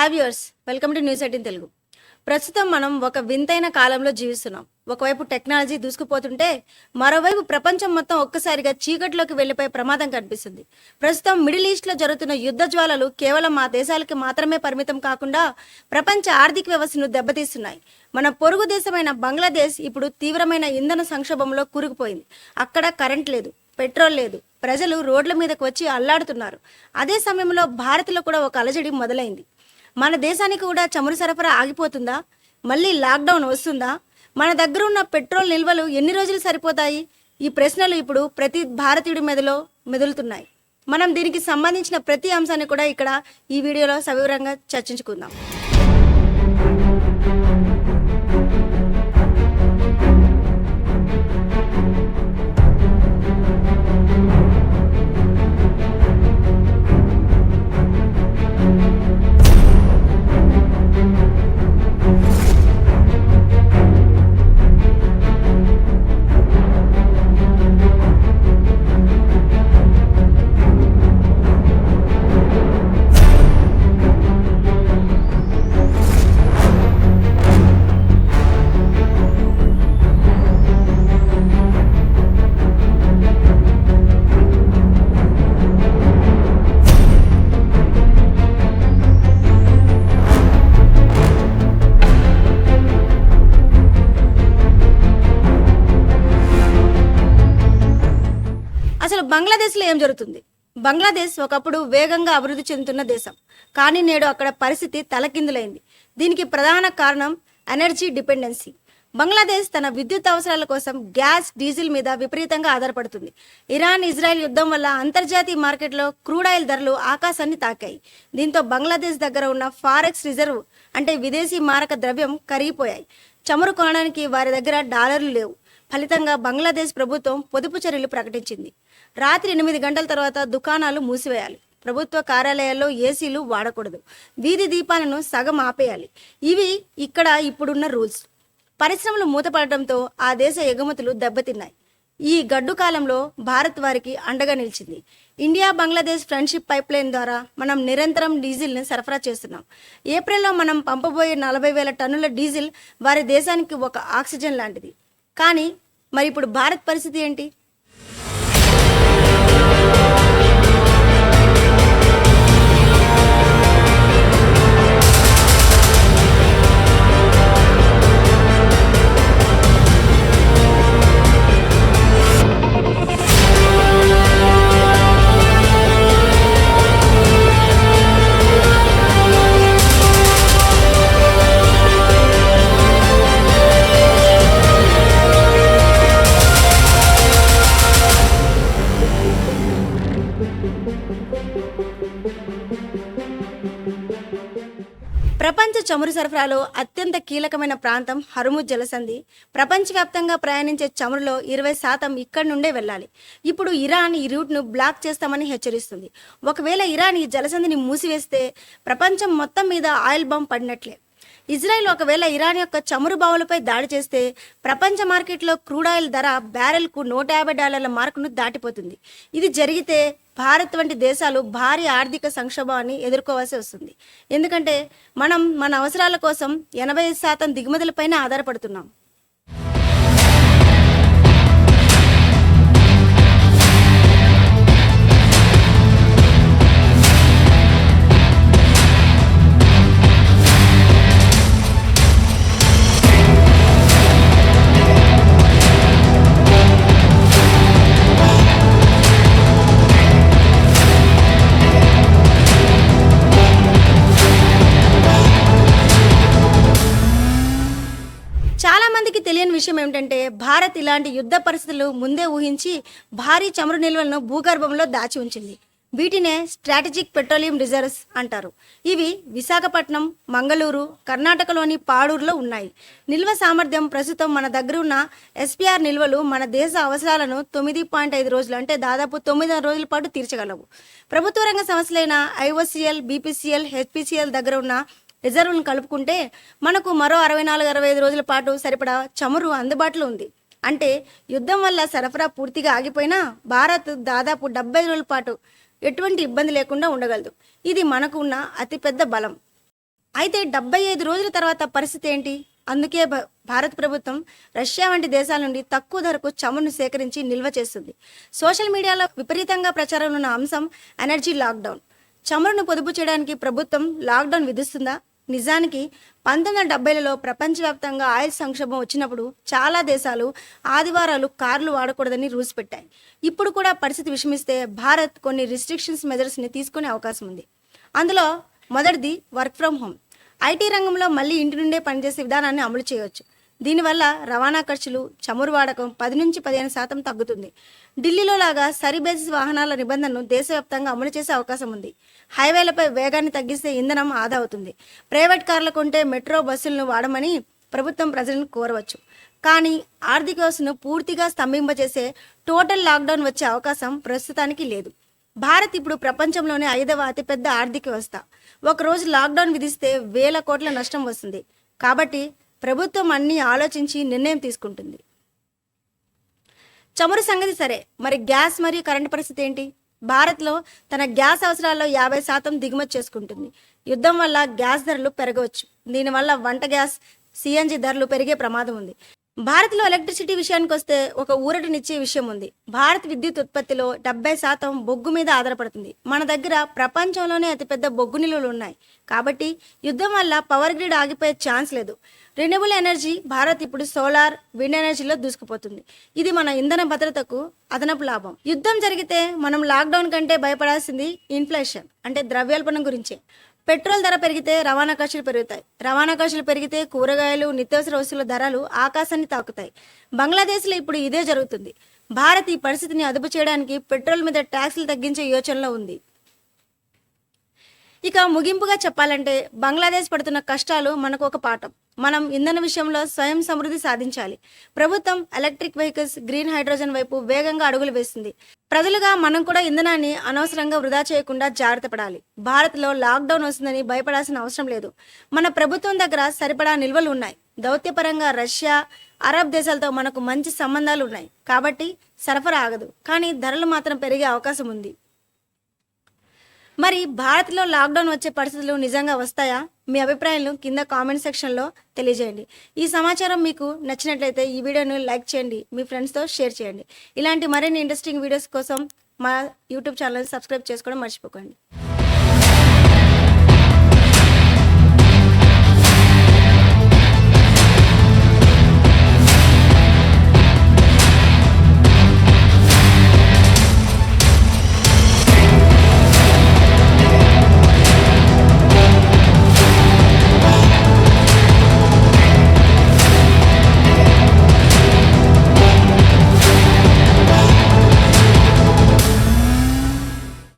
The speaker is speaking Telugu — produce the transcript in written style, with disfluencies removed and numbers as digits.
Hi viewers, welcome to news 18 Telugu. ప్రస్తుతం మనం ఒక వింతైన కాలంలో జీవిస్తున్నాం. ఒకవైపు టెక్నాలజీ దూసుకుపోతుంటే మరోవైపు ప్రపంచం మొత్తం ఒక్కసారిగా చీకట్లోకి వెళ్లిపోయే ప్రమాదం కనిపిస్తుంది. ప్రస్తుతం మిడిల్ ఈస్ట్లో జరుగుతున్న యుద్ధ జ్వాలలు కేవలం ఆ దేశాలకి మాత్రమే పరిమితం కాకుండా ప్రపంచ ఆర్థిక వ్యవస్థను దెబ్బతీస్తున్నాయి. మన పొరుగు దేశమైన బంగ్లాదేశ్ ఇప్పుడు తీవ్రమైన ఇంధన సంక్షోభంలో కూరుకుపోయింది. అక్కడ కరెంట్ లేదు, పెట్రోల్ లేదు, ప్రజలు రోడ్ల మీదకు వచ్చి అల్లాడుతున్నారు. అదే సమయంలో భారత్లో కూడా ఒక అలజడి మొదలైంది. మన దేశానికి కూడా చమురు సరఫరా ఆగిపోతుందా? మళ్ళీ లాక్డౌన్ వస్తుందా? మన దగ్గర ఉన్న పెట్రోల్ నిల్వలు ఎన్ని రోజులు సరిపోతాయి? ఈ ప్రశ్నలు ఇప్పుడు ప్రతి భారతీయుడి మెదలో మెదులుతున్నాయి. మనం దీనికి సంబంధించిన ప్రతి అంశాన్ని కూడా ఇక్కడ ఈ వీడియోలో సవివరంగా చర్చించుకుందాం. అసలు బంగ్లాదేశ్లో ఏం జరుగుతుంది? బంగ్లాదేశ్ ఒకప్పుడు వేగంగా అభివృద్ధి చెందుతున్న దేశం, కానీ నేడు అక్కడ పరిస్థితి తలకిందులైంది. దీనికి ప్రధాన కారణం ఎనర్జీ డిపెండెన్సీ. బంగ్లాదేశ్ తన విద్యుత్ అవసరాల కోసం గ్యాస్, డీజిల్ మీద విపరీతంగా ఆధారపడుతుంది. ఇరాన్, ఇజ్రాయెల్ యుద్ధం వల్ల అంతర్జాతీయ మార్కెట్లో క్రూడ్ ఆయిల్ ధరలు ఆకాశాన్ని తాకాయి. దీంతో బంగ్లాదేశ్ దగ్గర ఉన్న ఫారెక్స్ రిజర్వ్ అంటే విదేశీ మారక ద్రవ్యం కరిగిపోయాయి. చమురు కొనడానికి వారి దగ్గర డాలర్లు లేవు. ఫలితంగా బంగ్లాదేశ్ ప్రభుత్వం పొదుపు చర్యలు ప్రకటించింది. రాత్రి 8 గంటల తర్వాత దుకాణాలు మూసివేయాలి. ప్రభుత్వ కార్యాలయాల్లో ఏసీలు వాడకూడదు. వీధి దీపాలను సగం ఆపేయాలి. ఇవి ఇక్కడ ఇప్పుడున్న రూల్స్. పరిశ్రమలు మూతపడటంతో ఆ దేశ ఎగుమతులు దెబ్బతిన్నాయి. ఈ గడ్డు కాలంలో భారత్ వారికి అండగా నిలిచింది. ఇండియా బంగ్లాదేశ్ ఫ్రెండ్షిప్ పైప్లైన్ ద్వారా మనం నిరంతరం డీజిల్ని సరఫరా చేస్తున్నాం. ఏప్రిల్లో మనం పంపబోయే 40,000 టన్నుల డీజిల్ వారి దేశానికి ఒక ఆక్సిజన్ లాంటిది. కానీ మరి ఇప్పుడు భారత్ పరిస్థితి ఏంటి? ప్రపంచ చమురు సరఫరాలో అత్యంత కీలకమైన ప్రాంతం హర్ముజ్ జలసంధి. ప్రపంచవ్యాప్తంగా ప్రయాణించే చమురులో 20% ఇక్కడి నుండే వెళ్ళాలి. ఇప్పుడు ఇరాన్ ఈ రూట్ను బ్లాక్ చేస్తామని హెచ్చరిస్తుంది. ఒకవేళ ఇరాన్ ఈ జలసంధిని మూసివేస్తే ప్రపంచం మొత్తం మీద ఆయిల్ బాంబ్ పడినట్లే. ఇజ్రాయెల్ ఒకవేళ ఇరాన్ యొక్క చమురు బావులపై దాడి చేస్తే ప్రపంచ మార్కెట్లో క్రూడ్ ఆయిల్ ధర బ్యారెల్కు $150 మార్కును దాటిపోతుంది. ఇది జరిగితే భారత్ వంటి దేశాలు భారీ ఆర్థిక సంక్షోభాన్ని ఎదుర్కోవాల్సి వస్తుంది. ఎందుకంటే మనం మన అవసరాల కోసం 85% దిగుమతులపైన ఆధారపడుతున్నాం. చాలా మందికి తెలియని విషయం ఏమిటంటే భారత్ ఇలాంటి యుద్ధ పరిస్థితులు ముందే ఊహించి భారీ చమురు నిల్వలను భూగర్భంలో దాచి ఉంచింది. వీటినే స్ట్రాటజిక్ పెట్రోలియం రిజర్వ్స్ అంటారు. ఇవి విశాఖపట్నం, మంగళూరు, కర్ణాటకలోని పాడూరులో ఉన్నాయి. నిల్వ సామర్థ్యం ప్రస్తుతం మన దగ్గర ఉన్న ఎస్పీఆర్ నిల్వలు మన దేశ అవసరాలను 9.5 రోజులు అంటే దాదాపు 9 రోజుల పాటు తీర్చగలవు. ప్రభుత్వ రంగ సంస్థలైన ఐఓసీఎల్, బీపీసీఎల్, హెచ్పీసీఎల్ దగ్గర ఉన్న రిజర్వులను కలుపుకుంటే మనకు మరో 64-65 రోజుల పాటు సరిపడా చమురు అందుబాటులో ఉంది. అంటే యుద్ధం వల్ల సరఫరా పూర్తిగా ఆగిపోయినా భారత్ దాదాపు 70 రోజుల పాటు ఎటువంటి ఇబ్బంది లేకుండా ఉండగలదు. ఇది మనకు ఉన్న అతిపెద్ద బలం. అయితే 75 రోజుల తర్వాత పరిస్థితి ఏంటి? అందుకే భారత ప్రభుత్వం రష్యా వంటి దేశాల నుండి తక్కువ ధరకు చమురును సేకరించి నిల్వ చేస్తుంది. సోషల్ మీడియాలో విపరీతంగా ప్రచారంలో ఉన్న అంశం ఎనర్జీ లాక్డౌన్. చమురును పొదుపు చేయడానికి ప్రభుత్వం లాక్డౌన్ విధిస్తుందా? నిజానికి 1970లలో ప్రపంచవ్యాప్తంగా ఆయిల్ సంక్షోభం వచ్చినప్పుడు చాలా దేశాలు ఆదివారాలు కార్లు వాడకూడదని రూల్స్ పెట్టాయి. ఇప్పుడు కూడా పరిస్థితి విషమిస్తే భారత్ కొన్ని రిస్ట్రిక్షన్స్ మెజర్స్ని తీసుకునే అవకాశం ఉంది. అందులో మొదటిది వర్క్ ఫ్రమ్ హోమ్. ఐటీ రంగంలో మళ్ళీ ఇంటి నుండే పనిచేసే విధానాన్ని అమలు చేయవచ్చు. దీనివల్ల రవాణా ఖర్చులు, చమురు వాడకం 10-15% తగ్గుతుంది. ఢిల్లీలో లాగా సరి బేసిస్ వాహనాల నిబంధనను దేశవ్యాప్తంగా అమలు చేసే అవకాశం ఉంది. హైవేలపై వేగాన్ని తగ్గిస్తే ఇంధనం ఆదా అవుతుంది. ప్రైవేట్ కార్ల కొంటే మెట్రో బస్సులను వాడమని ప్రభుత్వం ప్రజలను కోరవచ్చు. కానీ ఆర్థిక వ్యవస్థను పూర్తిగా స్తంభింపజేసే టోటల్ లాక్డౌన్ వచ్చే అవకాశం ప్రస్తుతానికి లేదు. భారత్ ఇప్పుడు ప్రపంచంలోనే 5వ అతిపెద్ద ఆర్థిక వ్యవస్థ. ఒకరోజు లాక్డౌన్ విధిస్తే వేల కోట్ల నష్టం వస్తుంది. కాబట్టి ప్రభుత్వం అన్నీ ఆలోచించి నిర్ణయం తీసుకుంటుంది. చమురు సంగతి సరే, మరి గ్యాస్ మరియు కరెంటు పరిస్థితి ఏంటి? భారత్లో తన గ్యాస్ అవసరాల్లో 50% దిగుమతి చేసుకుంటుంది. యుద్ధం వల్ల గ్యాస్ ధరలు పెరగవచ్చు. దీనివల్ల వంట గ్యాస్, సిఎన్జి ధరలు పెరిగే ప్రమాదం ఉంది. భారత్లో ఎలక్ట్రిసిటీ విషయానికి వస్తే ఒక ఊరటనిచ్చే విషయం ఉంది. భారత్ విద్యుత్ ఉత్పత్తిలో 70% బొగ్గు మీద ఆధారపడుతుంది. మన దగ్గర ప్రపంచంలోనే అతిపెద్ద బొగ్గు నిల్వలు ఉన్నాయి. కాబట్టి యుద్ధం వల్ల పవర్ గ్రిడ్ ఆగిపోయే ఛాన్స్ లేదు. రెన్యూబుల్ ఎనర్జీ భారత్ ఇప్పుడు సోలార్, విండ్ ఎనర్జీలో దూసుకుపోతుంది. ఇది మన ఇంధన భద్రతకు అదనపు లాభం. యుద్ధం జరిగితే మనం లాక్డౌన్ కంటే భయపడాల్సింది ఇన్ఫ్లేషన్ అంటే ద్రవ్యోల్బణం గురించే. పెట్రోల్ ధర పెరిగితే రవాణా ఖర్చులు పెరుగుతాయి. రవాణా ఖర్చులు పెరిగితే కూరగాయలు, నిత్యావసర వస్తువుల ధరలు ఆకాశాన్ని తాకుతాయి. బంగ్లాదేశ్లో ఇప్పుడు ఇదే జరుగుతుంది. భారత్ ఈ పరిస్థితిని అదుపు చేయడానికి పెట్రోల్ మీద ట్యాక్సులు తగ్గించే యోచనలో ఉంది. ఇక ముగింపుగా చెప్పాలంటే బంగ్లాదేశ్ పడుతున్న కష్టాలు మనకు ఒక పాఠం. మనం ఇంధన విషయంలో స్వయం సమృద్ధి సాధించాలి. ప్రభుత్వం ఎలక్ట్రిక్ వెహికల్స్, గ్రీన్ హైడ్రోజన్ వైపు వేగంగా అడుగులు వేస్తుంది. ప్రజలుగా మనం కూడా ఇంధనాన్ని అనవసరంగా వృధా చేయకుండా జాగ్రత్త పడాలి. భారత్లో లాక్డౌన్ వస్తుందని భయపడాల్సిన అవసరం లేదు. మన ప్రభుత్వం దగ్గర సరిపడా నిల్వలు ఉన్నాయి. దౌత్యపరంగా రష్యా, అరబ్ దేశాలతో మనకు మంచి సంబంధాలు ఉన్నాయి. కాబట్టి సరఫరా ఆగదు, కానీ ధరలు మాత్రం పెరిగే అవకాశం ఉంది. మరి భారత్లో లాక్డౌన్ వచ్చే పరిస్థితులు నిజంగా వస్తాయా? మీ అభిప్రాయాలను కింద కామెంట్ సెక్షన్లో తెలియజేయండి. ఈ సమాచారం మీకు నచ్చినట్లయితే ఈ వీడియోను లైక్ చేయండి, మీ ఫ్రెండ్స్తో షేర్ చేయండి. ఇలాంటి మరిన్ని ఇంట్రెస్టింగ్ వీడియోస్ కోసం మా యూట్యూబ్ ఛానల్ సబ్స్క్రైబ్ చేసుకోవడం మర్చిపోకండి.